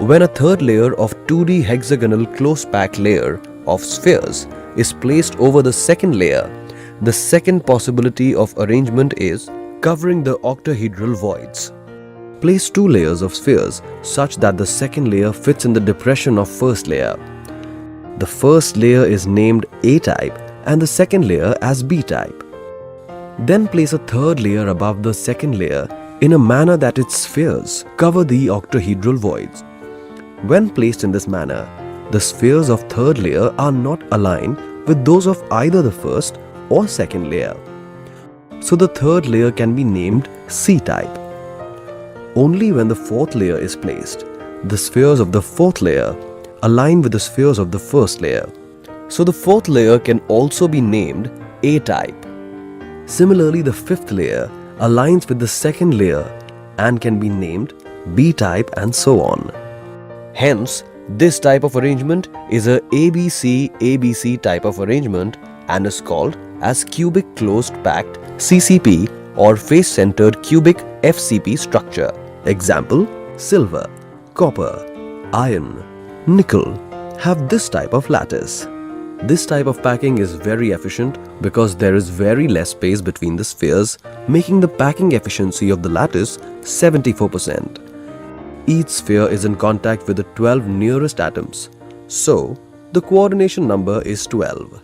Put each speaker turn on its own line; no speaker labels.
When a third layer of 2D hexagonal close-packed layer of spheres is placed over the second layer, the second possibility of arrangement is covering the octahedral voids. Place 2 layers of spheres such that the second layer fits in the depression of first layer. The first layer is named A-type and the second layer as B-type. Then place a third layer above the second layer in a manner that its spheres cover the octahedral voids. When placed in this manner, the spheres of third layer are not aligned with those of either the first or second layer. So the third layer can be named C-type. Only when the fourth layer is placed, the spheres of the fourth layer align with the spheres of the first layer. So the fourth layer can also be named A-type. Similarly, the fifth layer aligns with the second layer and can be named B-type and so on. Hence, this type of arrangement is a ABCABC type of arrangement and is called as cubic closed packed CCP or face-centered cubic FCP structure. Example: silver, copper, iron, nickel have this type of lattice. This type of packing is very efficient because there is very less space between the spheres, making the packing efficiency of the lattice 74%. Each sphere is in contact with the 12 nearest atoms, so the coordination number is 12.